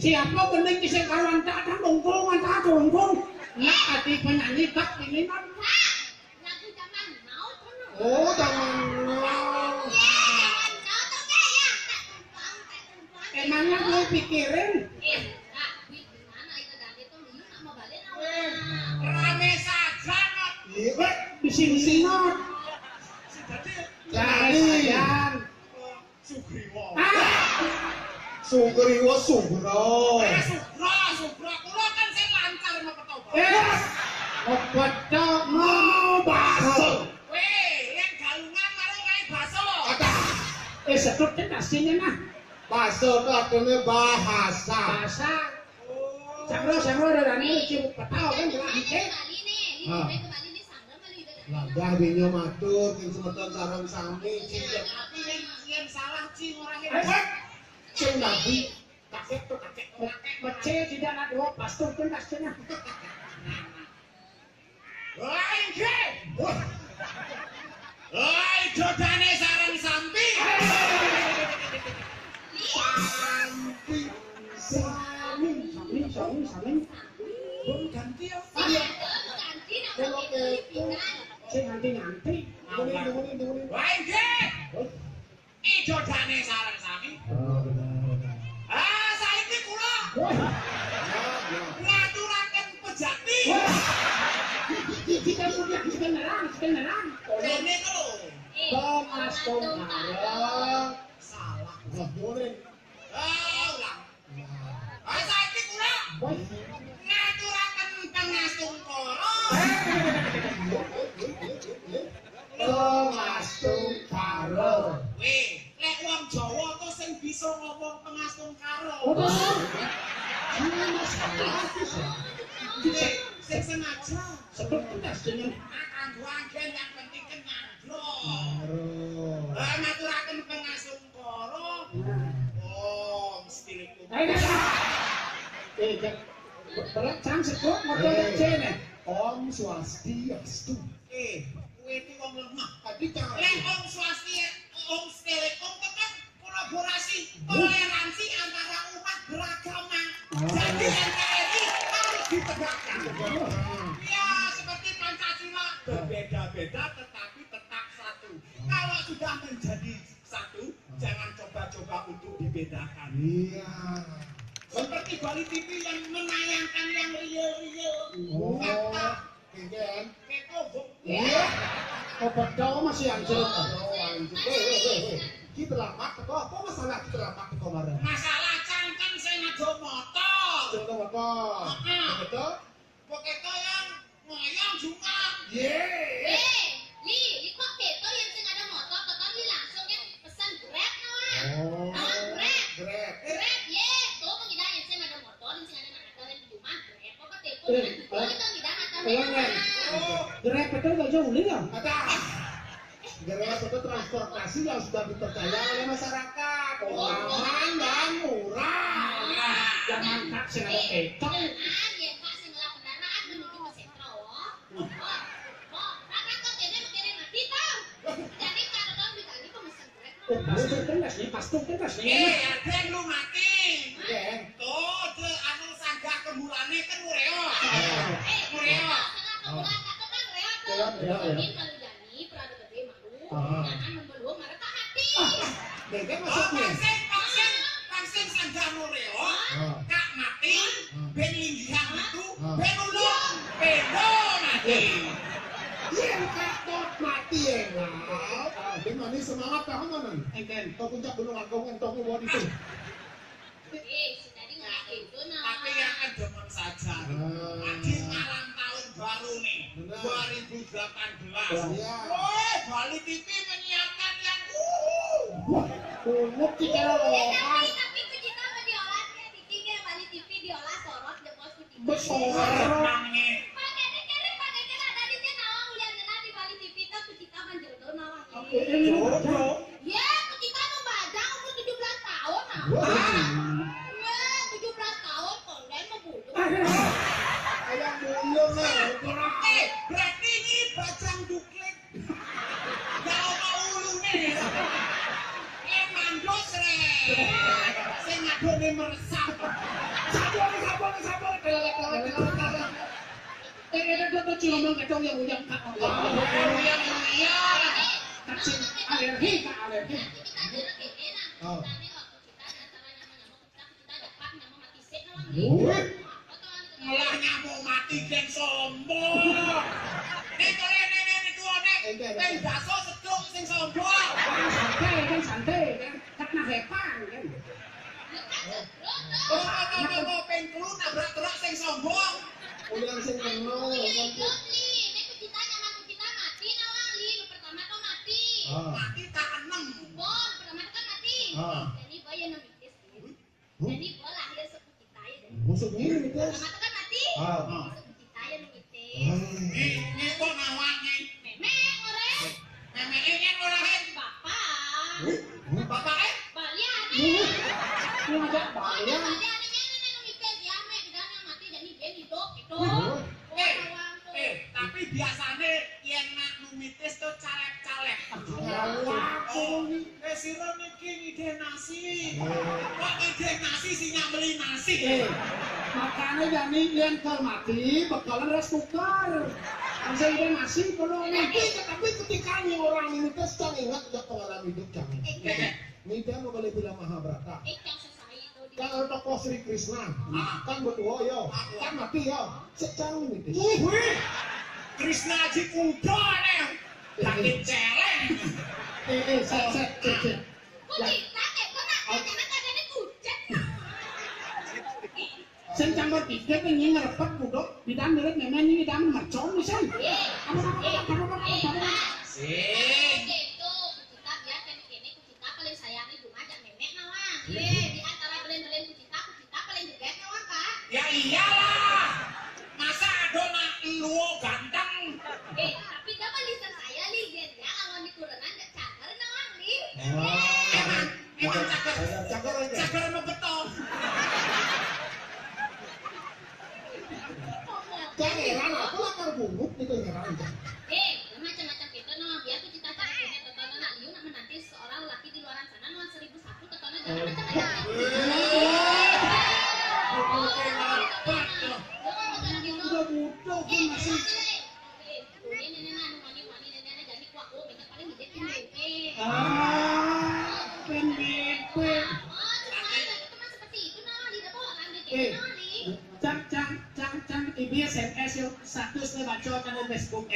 Siapa bening sing kawan tak ada mungkung nak ati penyanyi tak ini man lagu zaman now oh zaman now emangnya gue pikirin gimana itu tadi tuh Liu nak mau balik rame saja not iya di sini not jadi Sugriwo Sugro kula kan sing lancar mau ketoprak Bedok ngomong baso. Yang galungan karo kae baso. Sebut aslinya nah. Baso itu artinya bahasa. Bahasa. Samro darane iki petau kan berarti. Lah dinyo matur ing semeton sareng sami cicek. Tapi yen salah ci ora Cing nabi kakek mece tidak ada dua pastor kan aslinya. Woi, jodane sareng sampi. Sami. Belum ganti ya. ganti nak Ganti. Woi, jodane sareng sampi. Saiki kula ngaturaken pejati. Kita punya kebenaran. Dene to lho. Thomas Tongkaro. Salah. Ngomongin. Ulang. Saiki kula ngaturaken pengasung koro. Thomas Tongkaro. Lek wong Jawa to sing bisa ngomong pengasung karo. Sing sengaja. Sebut aslinya. Kanggo anggen yang penting kenyandro. Ngaturaken pengasung koro. Oh, mesti iku. Berat cang sebut motor cene. Om Swastiastu. Kowe iki wong lemah. Tadi cara. Lek Om Om Telekom tetap kolaborasi toleransi antara umat beragama. Jadi NKRI harus ditegakkan. Ya, seperti Pancasila berbeda-beda tetapi tetap satu. Kalau sudah menjadi satu, jangan coba-coba untuk dibedakan. Iya. Seperti Bali TV yang menayangkan yang real. Fakta. Kengken. Kekobok. Iya. Bedok masih anjir. Kita lama teko apa masalah kita lama teko kemarin? Masalah cangkem sing ngado motor. Contoh apa? Betul? Pokoknya yang ngoyong juga. Li kok keto yang sing ada motor tetapi langsung kan pesan Grab nawan. Grab ye tuh pengira yang sing ada motor yang sing ada di rumah Grab kok keto itu tidak ada. Grab betul gak jauh ya? Ada. Grab itu transportasi yang sudah dipercaya oleh masyarakat. Aman dan murah. Jangan tak sing ada keto. Ya Kak sing lah kendaraan menuju ke sentro. Kakak kok kene mati toh. Jadi kalau dong ditanya pemesan Grab. Pastor keras nih. Ada yang lu mati. Ken. Tuh, anu sanggah kemulane kan mureo. Beda maksudnya. Pasien sanggah mureo. Kak mati. Ben linggihan itu. Ben ulung. Pedo mati. Yang kakot mati gimana semangat tahu mana? Enten. Kau puncak gunung agung entong bawa itu. Si tadi nggak itu nah. Tapi yang kan demen saja. Lagi malam tahun baru nih, 2018. Iya. Woi, Bali TV menyiapkan yang Kunut di kelolokan. Tapi pecinta mau diolah ya di tiga Bali TV diolah sorot the most kucing. Besar. nangis. Pakai tadinya nawang ulian kena di Bali TV itu pecinta manjodoh nawang. Jodoh. Ya pecinta mau baca umur 17 tahun nah. Ya 17 tahun konten mau bunuh. Ayam buyung nih. Berarti ini bajang duklik. Gak mau ulu nih. Mandos re. Sing ngadone meresap. Sabar. Itu cuma ngomong yang uyang kak. Yang mulia. Kacing alergi kak alergi. Kita jalan kayak enak. Oh. Kita nih waktu kita antara nyamuk kita dapat nyamuk mati sih nawang. Malah nyamuk mati dan sombong. Nek tuh nek. Nek baso seduk sing sombong. Santai kan karena hepan kan. Oh, pengkulu nabrak truk sing sombong. Ulian sing kenal. Mati tak enem. Musuh ini tes. Ini kok nawangnya. Memeke yen ora hen. Bapak Lu ngajak bayar. tapi biasane yen nak numitis tuh calek-calek. Sira niki ngide nasi. Kok ngide nasi sinya beli nasi. Makanya jadi yang termati bakalan rice cooker. Bisa ide nasi kalau Tapi ketika nih orang ini tes kan ingat ya pengalaman hidup jangan. Nida mau beli bilang Mahabharata. Kan tokoh Sri Krishna, kan berdua yo, kan mati yo. Secara ini tes. Krishna Haji Kudo nih. Sakit celeng. Cek. Sen campur tiga pengen ngerepet budok di dalam mirip memang ini dalam mercon nih sen. Ya iyalah. Masa adona lu ganteng. Tapi dapat lisan saya nih, dia lawan di kurangan gak caker nawang nih. Emang Cagar aja. cagar mau betul. Heran aku lakar bungkuk itu heran. Macam-macam kita no, biar tuh cita cita punya tetona nak liu nak menanti seorang laki di luar sana no 1001 tetona jangan macam-macam. Udah budok kan masih. Pendek. Cang ibu SMS yuk status nih baca kan di Facebook.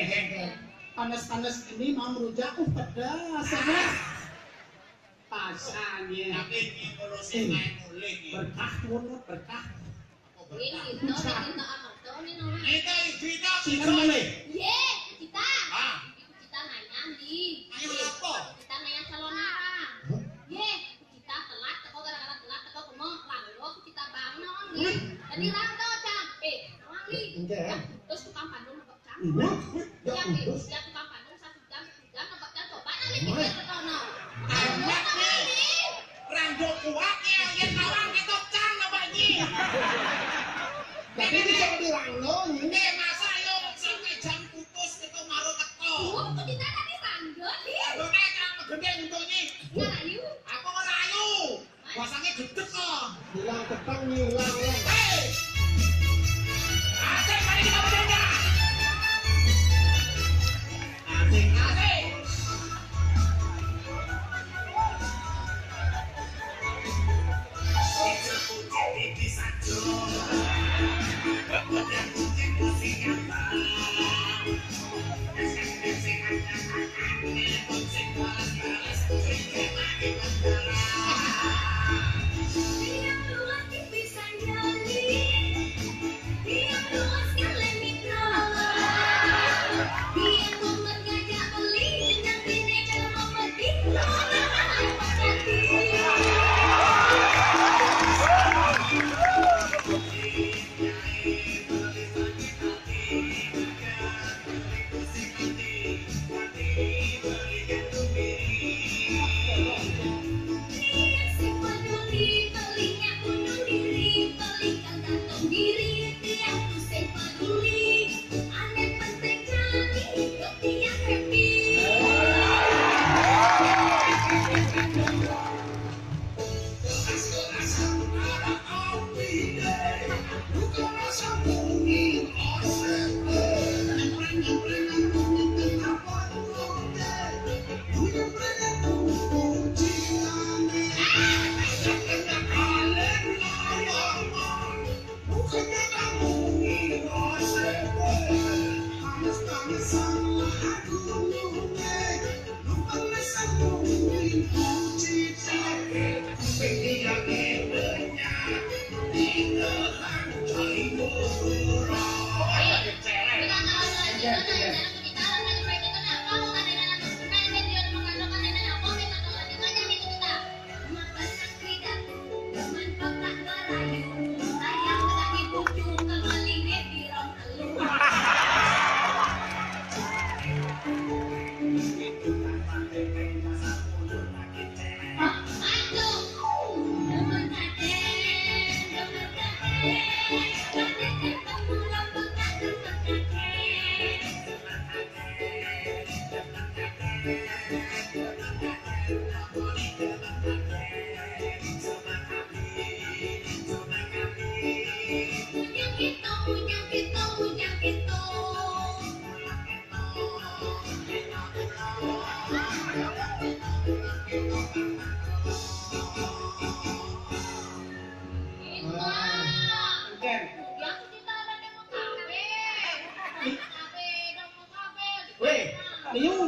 Panas ini mau merujak pedas ya. Pasannya Tapi ini kalau sing main mulai berkah turun berkah. Kita ibina Sinar mulai. Ayo apa? Enggak. Terus tukang Bandung nebak cang. Ya kudus. Ya tukang Bandung 1 jam nebak cang coba nanti pikir ke tono. Amat nih. Rando kuatnya yang nawang itu cang nabaknya. Tapi bisa dirangno ini. Masa yo sampai jam putus itu maru teko. Kok kita tadi sanggup nih? Lo nek kang gede untungnya. Ngarayu. Aku ngerayu. Wasangnya gede kok. Hilang ketang hilang. Hei. Asik mari kita berjaya. Asik. Di satu. Musik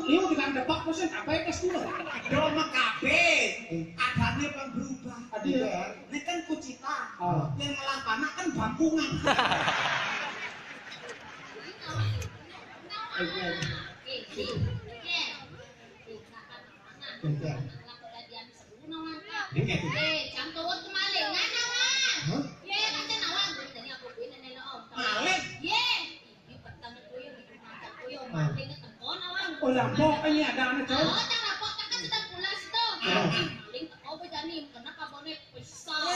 Liu dengan depak mesin apa itu semua? Doma kabeh. Adane kan berubah. Ada. Ini kan kucita. Yang malah panak kan bampungan. Oh lampok ini ada anak cowok. Oh, tak lapok tak kan sedang pulas itu. Maling teko apa jani kena kabone pisau.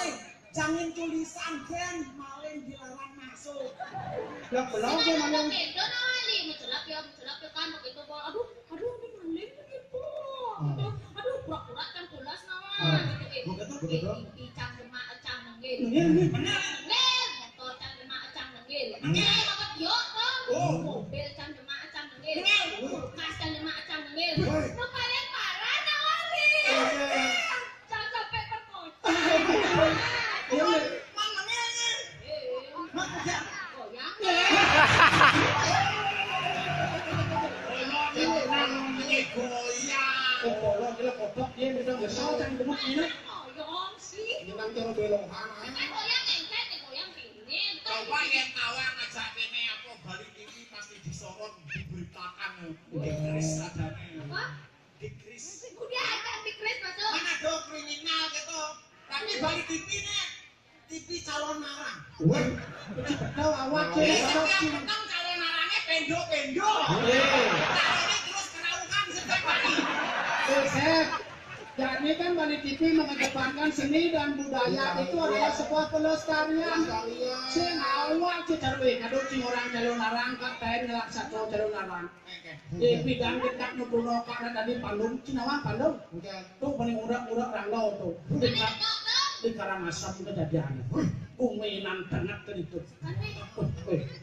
Jangan tulisan kan maling dilarang masuk. Ya belau ke maling. Kendo nali mencelap ya kan begitu bawa. Aduh ini maling begitu. Aduh pura-pura kan pulas nawan. Begitu. Icang demak ecang nenggil. Ini Benar. Nenggil motor cang demak ecang nenggil. Nenggil makat yo toh. Mobil cang demak ecang nenggil. Mas cang demak ecang nenggil. Lumayan parah nawali. Cang sampai perkosa. Mana ngene? Mak kerja. Goyang. oh kalau kita kotak dia bisa besar cang demak ini. Goyang sih. Ini nanti lo belok kanan. Kan goyang engket, goyang ini. Coba yang tawang aja kene apa balik ini pasti disorot diberitakan dikris adane. Apa? Dikris. Kudia akan dikris masuk. Mana do kriminal gitu. Tapi balik TV nih. TV calon narang. Wah, Tahu awak Jadi cek. setiap petang calon narangnya pendo-pendo. Calonnya terus keraukan setiap hari. Sep. Jadi kan Bali TV mengedepankan seni dan budaya itu adalah sebuah pelestarian. Sing awak cek carwe kado cing orang calon larang kak pen ngelak satu calon larang. Di bidang dekat nubuno karena tadi Pandung, Cinawa Pandung. Tuh paling urak-urak ranglau tuh. Di Karangasem kejadian. Kuminan banget kan itu.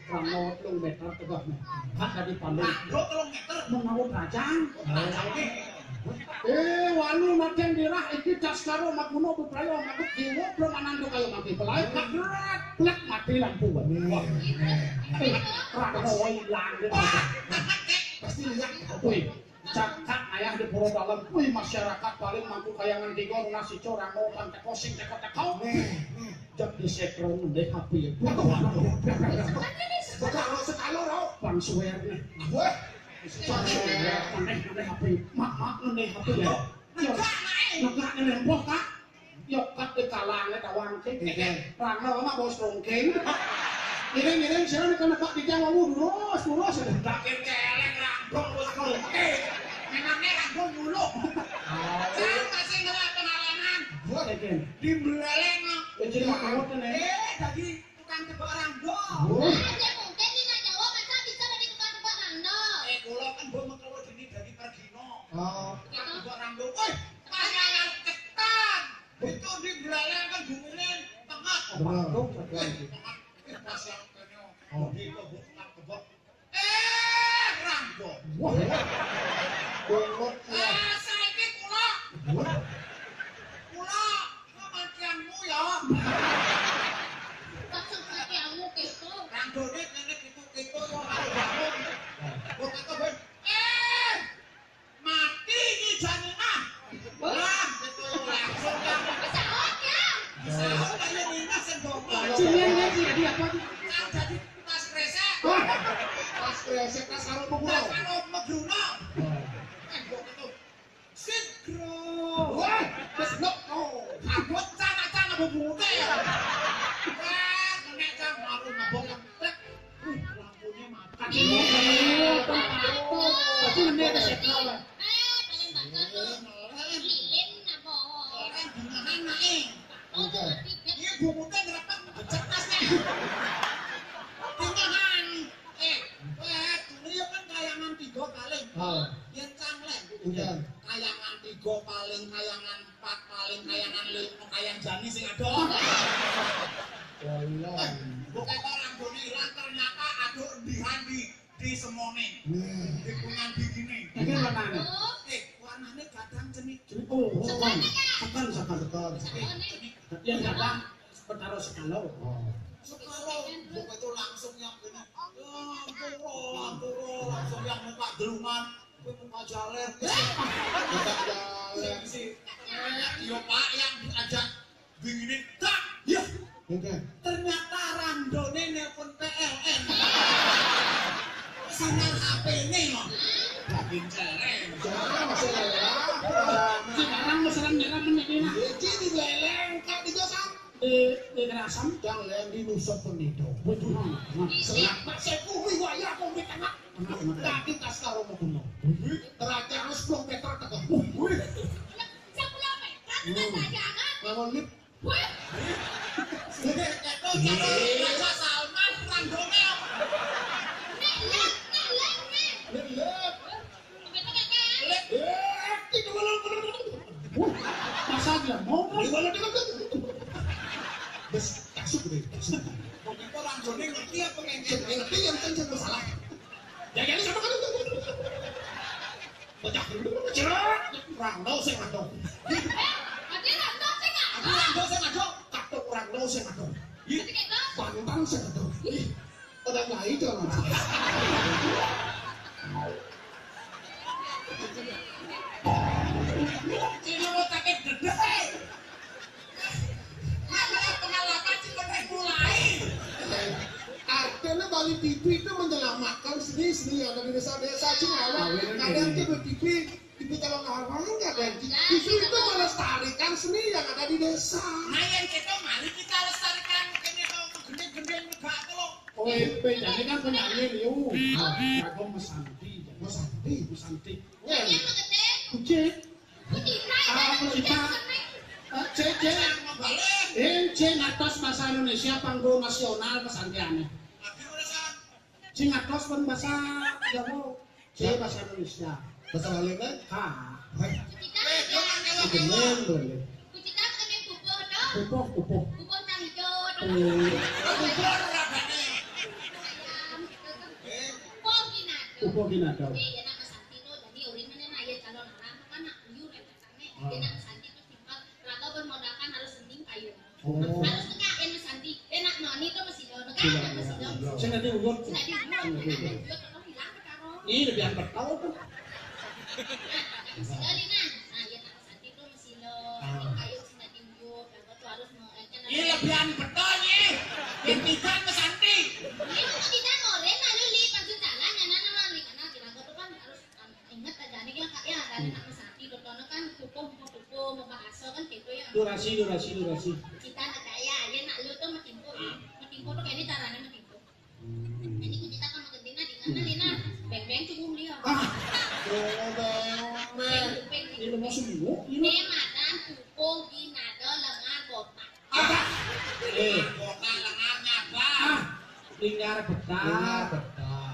Ranglau telung meter tegaknya. Kak tadi Pandung. Lo 3 meter. Mengawu rajang. Oke. Walu makin dirah iki das karo makuno bebrayo makut jiwa belum manando kayo mati pelai kadrat plek mati lampu. Wah. Ranglau ilang gitu. Pasti lihat. Wih, cakap ayah di pura dalam, wih masyarakat paling mampu kayangan tiga nasi corang mau pantai kosing teko-teko. Jak di sekron deh hapi. Sekalo rau. Bang suwer nih. Wah. Pandai hapi, mak nih hapi ya. Negak nih lembok kak. Yuk kat di kalangnya tawang cek. Rangga mah bos rongking. Ngiring sira nek nak dijawab lurus. Bakir celeng rambung bos oke. Memangnya rambung dulu. Saya masih ngerak kenalangan. Buat aja. Di Beleng. Jadi makawat nih. Tadi tukang tebak rambung. Ada mungkin di Jawa masa bisa dari tukang tebak randol. Kulo kan mbok mengko dini dari Pergino. Gitu. Tebak rambung. Woi, kayangan ketan. Itu di Beleng kan gumilen tengah. Pas yang kenyo. Di kebuk kebuk. Rambung. Wah, Saiki kula kematianmu ya. Maksud kamu gitu. Ranggone kene gitu-gitu yo karo bangun. Kok kata ben. Mati iki janina. apa tuh? Kan jadi tas kresek. Pas kresek tas karo pukul. Tas karo Megruno. Tembok itu. Sigro. Wah, wis nek Abot cana-cana bubute ya. Nek kan malu nabok yang tek. Lampunya mati. Tapi ini ada sekal. Pengen bakal lilin apa? Orang bungahan naik. Oh, ngerti. Iya bubute ngerapat becek tasnya. Bungahan. Dulu kan kayangan 3 paling. Yen canglek. Udan. Kayangan 3 paling, kayangan 4 paling, kayangan 5, kayang jani sing adol. Walah. Bukan orang boni ilang ternyata aduk di semone. Di kunang begini. Ini warnanya. Warnanya kadang jenik. Oh, Sekali sekal. Yang datang bertaruh sekalo. Sekarang bukan itu langsung yang gini. Ampuro, langsung yang muka deluman, muka jaler. Muka jaler. Yo Pak yang diajak begini, tak, ya. Ternyata randone nelpon PLN. Sinyal HP-ne loh. Bikin cereng. Jangan masih leleng. Sekarang masalah nyerang menegina. Iki di leleng kak di dosan. Di kerasam. Yang leleng di nusuk penido. Betul. Selak seku waya kau di tengah. Kaki tas karo Megruno. Terakhir harus 10 meter tegak. 10 meter saja kan? Bangun lip. Itu jadi Raja Salman randone. Lek. Lip. Betul kan? Masa aja mau. Bes kasuk deh. Begitu randone ngerti apa ngengeng. Ngerti yang kenceng masalah. Jangan sama kan. Bocah cerak. Rando sing adok. Ada random sih nggak? Aku rando sing aduk. Katuk rando sing adok. Berarti kayak gitu. Pantang sing adok. Udah nggak jangan. Ini mau sakit gede. Nah, pengalaman sih udah mulai. Artinya Bali TV itu menyelamatkan seni-seni yang ada di desa-desa Cinawa. Kadang itu TV kalau ngarang nggak ada. Justru itu melestarikan seni yang ada di desa. Nah yang kita mari kita lestarikan ini kalau gede-gede enggak kalau. Oh, jadi kan penyanyi Liu. Aku Mesanti. Mesanti. Lagi yang gede. Kucing. Kucing. Cek. Yang membalik. Cek atas bahasa Indonesia panggung nasional pesantiannya. Tapi urusan. Cek atas pun bahasa Jawa. Cek bahasa Indonesia. Bahasa Bali kan? Bener boleh. Kucita pengen bubur dong. Pupuh. Bubur tang hijau dong. Bubur rabane. Ayam. Pom ginado. Pupuh ginado. Ya nama Santi tuh jadi urin mana na ya calon orang kan nak liur ya katanya. Dia nama Santi tuh simpel. Raga bermodalkan harus sening kayu. Harus tengah yang Santi. Enak noni tuh masih do. Negara masih do. Saya nanti urut. Sudah dibuat. Kalau hilang ke karo. Ini lebih angkat tahu tuh. Sekali nah, ya nama Santi tuh masih lo. Kayu sudah dibuat. Lalu tuh harus Ini lebihan betul nih. Ditikan ke Santi. ini kok tidak ngoren lalu li pasut jalan ya nana lali karena kira-kira tuh kan harus ingat aja nih kak ya dari nama Santi dotono kan kukuh mau bahasa kan gitu ya. Durasi. Kita nak kaya ya nak lu tuh matimpo tuh kayak ini caranya matimpo. Ini kita kan mau kentina di mana Lina beng cungum dia. Ini mau semua. Ini madan kukuh ginado lengan botak. Boka lengannya bang. Lingkar betah.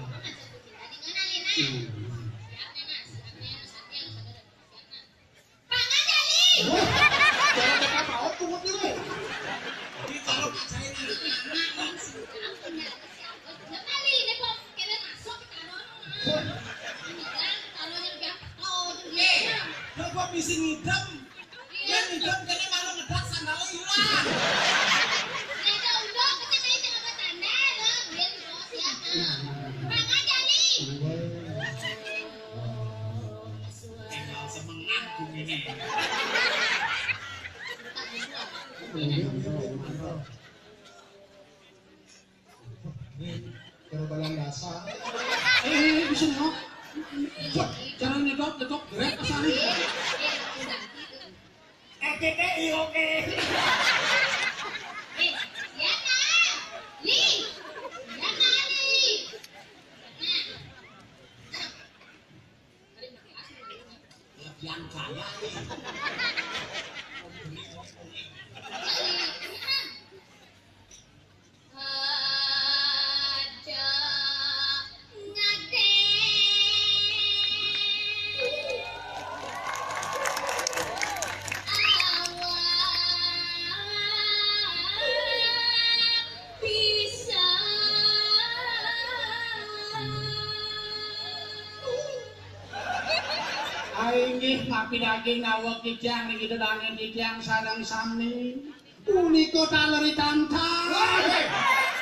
Mana satu kita di mana Lina? Siapnya nak, siapnya Santi yang sadar siapnya. Pangajali. Jangan dekat paut tunggu dulu. Ini kalau ngajarin anak-anak. Lo gua bisa ngidam. Ya ngidam kayaknya malu ngedak sandalnya hilang. Tinggal semengan ini. Cara balang dasar. Bisa nggak? Cara nyedot grab asal ini. GTI oke. Ya nah, nih, ya nah nih. Yang kaya nih. Inggih ngapi daging nawak kijang niki dedangen kijang sareng sami. Punika taleri tantang.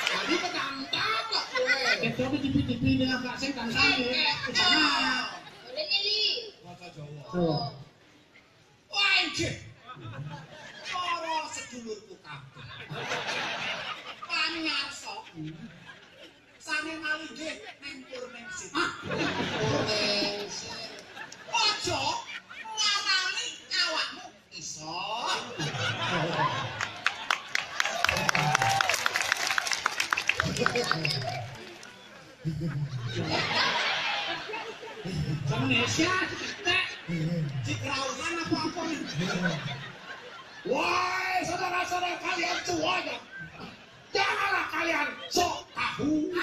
Jadi petantang kok kowe. Itu di TV dengan Kak Sing kan sami. Sana. Boleh Neli. Bahasa Jawa. Tuh. Wah, anjir. Para sedulurku kabeh. Pamirsa. Sane malih neng Purningsih. Purningsih. Ojo ngarani awakmu iso. Indonesia tek. Dikerauhan apa nih? Wah, saudara-saudara kalian semuanya. Janganlah kalian sok tahu.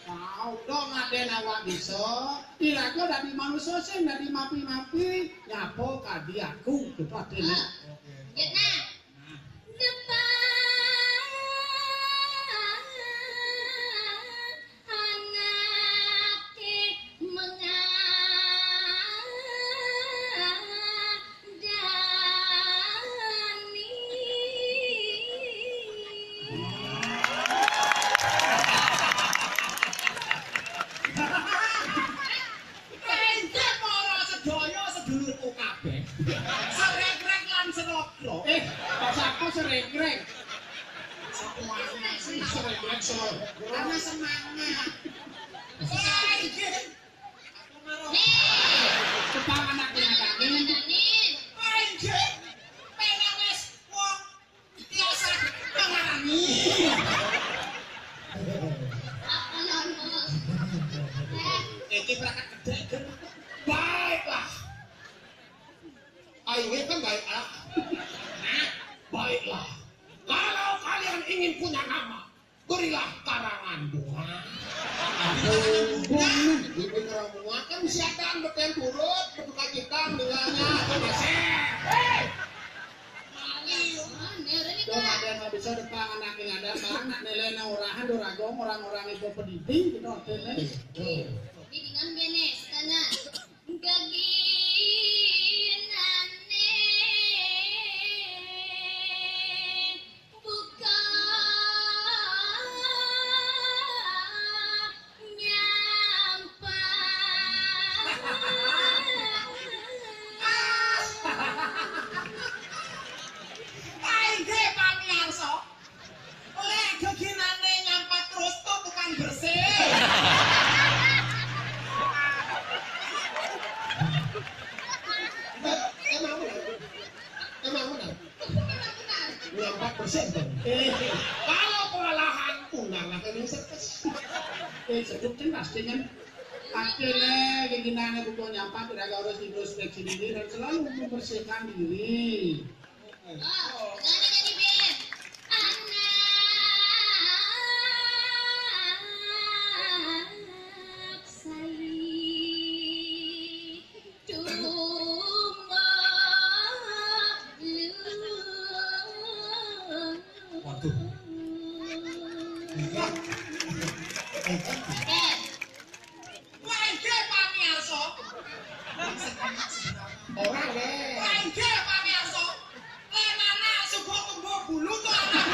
Kau dong ada nawak bisa. Kira-kira dari manusia sih dari mapi-mapi nyapo kadi aku kepada ini. Ya nah. Seregrek. Semuanya sih Seregrek selalu. karena semangat. Aku naruh. Kepala anak dengan Anjir, pengen wong biasa mengalami. Iki berangkat gede. Baiklah. Ayo kan baiklah. Baiklah. Kalau kalian ingin punya nama, berilah karangan bunga. Ibu keramungan kan siapkan beten turut, berduka cita meninggalnya. dong ada yang bisa depan anak yang ada sekarang nak nilai orahan doragong orang-orang itu pendidik gitu artinya. Dengan benes karena gaginane buka Aige pamirsa. Lek geginane nyampat terus tuh tukang bersih. Emang benar? 4% dong. Kalau kelelahan Unang lah kan sertes. Seduk cerdas dengan akhirnya keginannya buku nyampak tidak harus introspeksi diri dan selalu membersihkan diri. Oh, jangan jadi Ben. Anak saya Waduh. Aige pamirsa. Orang deh. Aige pamirsa. Lenana subuh tumbuh bulu tuh anak.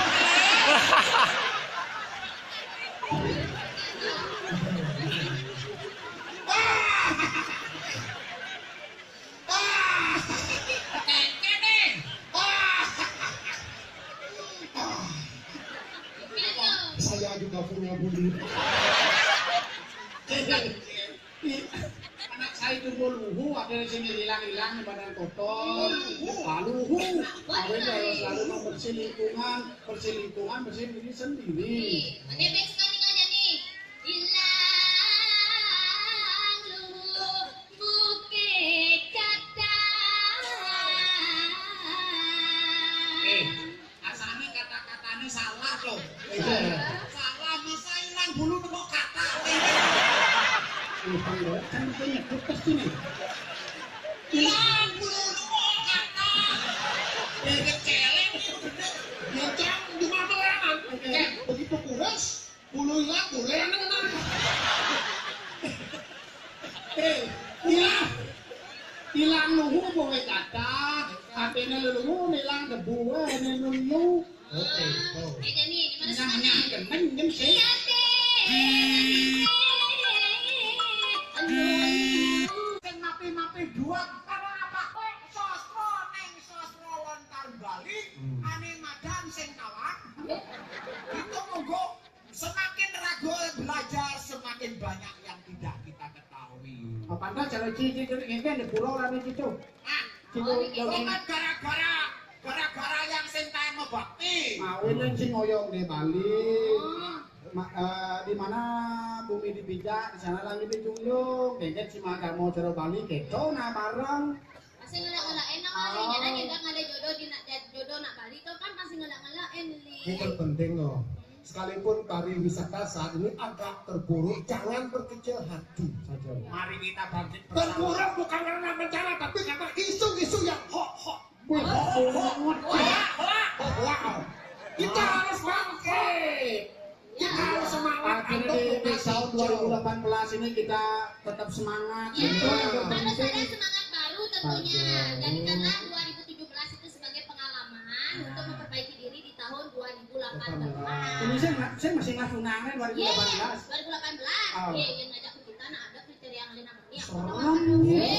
Saya juga punya ya budi. Anak saya itu luhu, ada di sini hilang-hilang badan kotor, luhu. Awalnya kalau selalu membersih lingkungan, bersih diri sendiri. Ini best kan aja nih. Hilang luhu bukit kata. Asalnya kata-katanya salah loh. Salah, masa hilang bulu kok kata. Kan itu nyebut ke sini. Hilang bulu kok kata. Keceleng. Nyecang di mana kan? Begitu kurus, bulu hilang, golean kan? Hilang luhu boleh kata, artinya luhu hilang debu, ini luhu. Oke, oh. Ini nih, di mana Namanya sana? kemen sih. Iya deh. Sing mapi-mapi dua karena apa? Sosro neng sosro lontar Bali, ane madan sing kawan. Itu monggo semakin ragu belajar semakin banyak yang tidak kita ketahui. Apa anda cara cici ini kan di pulau rame itu. Ah, bukan gara-gara yang sing tae bakti. Mawin yang sing ngoyong di Bali. Di mana bumi dipijak, di sana langit dijunjung. Kayaknya si Maga mau cara Bali keco nah bareng. Pasti ngelak-ngelakin kali, jangan kita ngada jodoh nak Bali tuh kan pasti ngelak-ngelakin li. Itu penting loh. Sekalipun pariwisata saat ini agak terpuruk, jangan berkecil hati saja. Mari kita bangkit Terpuruk bukan karena bencana, tapi karena isu-isu yang hok-hok. Kita harus bangkit. Kita harus semangat Akhirnya di tahun 2018 ini kita tetap semangat. Ya, Itu yang harus penting. ada semangat baru tentunya. Jadikanlah 2017 itu sebagai pengalaman untuk memperbaiki diri di tahun 2018. Ini saya masih ngasungannya 2018. 2018. Yang ngajak ke kita nah ada kriteria yang lain namanya. Iya,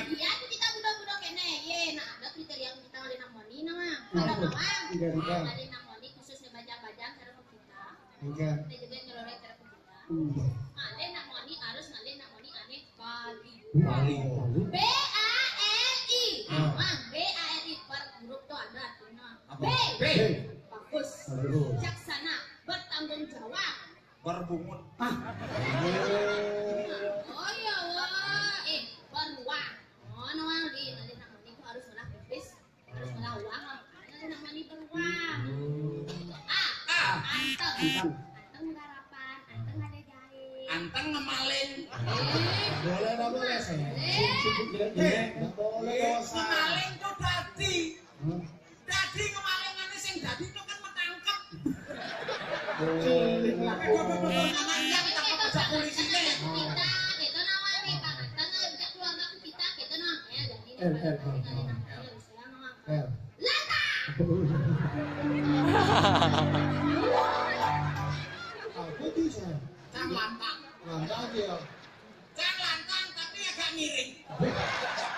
itu kita budak-budak kene. Nah ada kriteria yang kita lain namanya nama. Ada mawang. Ada namanya khususnya bajang-bajang cara kita. Kita juga ngerorek cara kita. Ada namanya harus ngalih namanya aneh Bali. BALI. Mang BALI per huruf tuh ada artinya. B. Bagus. Bijaksana, bertanggung jawab. berbungut. Oh iya wah, beruang. Oh nawang di nanti namanya itu harus menang bis, harus menang uang. Nanti namanya beruang. Anteng garapan, anteng ada jahe. Anteng ngemalin. Boleh saya. Nggak boleh dosa. Ngemalin tuh dadi. Dadi ngemalingannya sing dadi itu kan metangkep. Cilik lah. Namanya kita pejak polisinya. Kita, kita namanya kan, anteng ngajak keluarga kita, kita namanya jadi Lata. Aku bisa. Cang lantang. Lantang aja. Cang lantang tapi agak miring.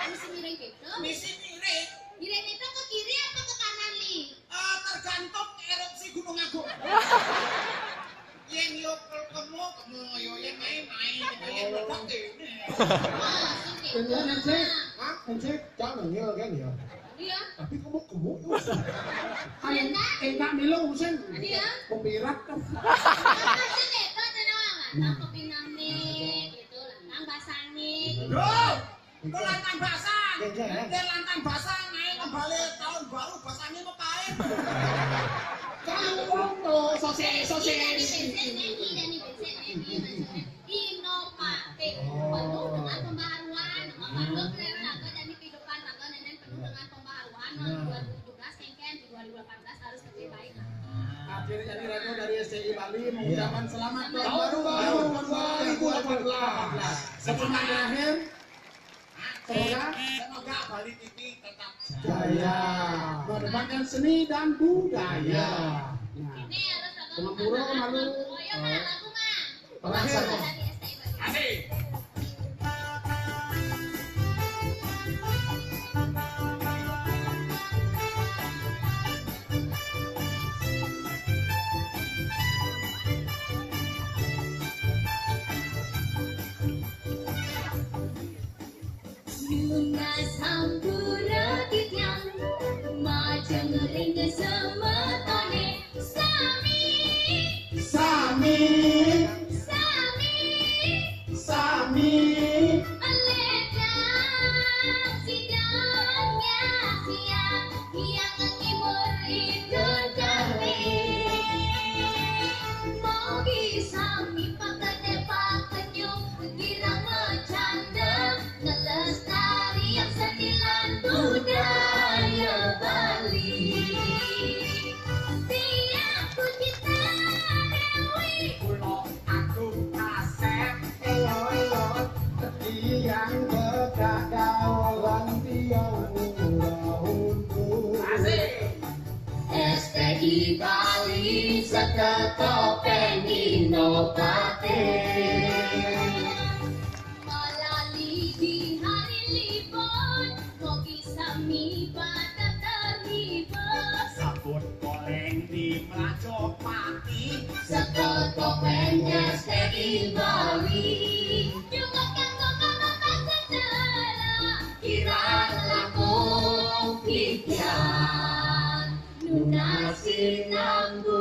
Misi miring gitu. Misi miring. Miring itu ke kiri apa ke kanan li? Tergantung erupsi Gunung Agung. Yang yo ketemu yo yang main gitu yang ledak ini. Kemudian cek, Cek, jangan ya kan ya. Iya. Tapi kamu gemuk enggak milu usen. Iya. Pembirat kan. Masih itu tenang, lantang kepinamik gitu, lantang basangik. Duh, itu lantang basah. Dia lantang basah naik kembali tahun baru basahnya mepain. Kamu tuh sosis. Inovatif, penuh dengan pembaharuan. Penuh raga dan kehidupan raga nenek penuh dengan pembaharuan. 2017 kengken di 2018 harus lebih baik. Akhirnya jadi radio dari SCI Bali mengucapkan selamat Tahun baru 2018. Sebelum akhir, Semoga Bali TV tetap Jaya. mengedepankan seni dan budaya. Ini harus raga Kemampuan malu. Oh iya mah lagu mah. Terakhir. Dari STI Bali. asik. di Bali seketopeng Indopate. Malali di hari libur, kopi sami pada terhibur. Sabut goreng di Majapahit, Seketopeng STI Bali. Juga kanggo kamar sejarah, kira laku pikiran. Nunasi nambu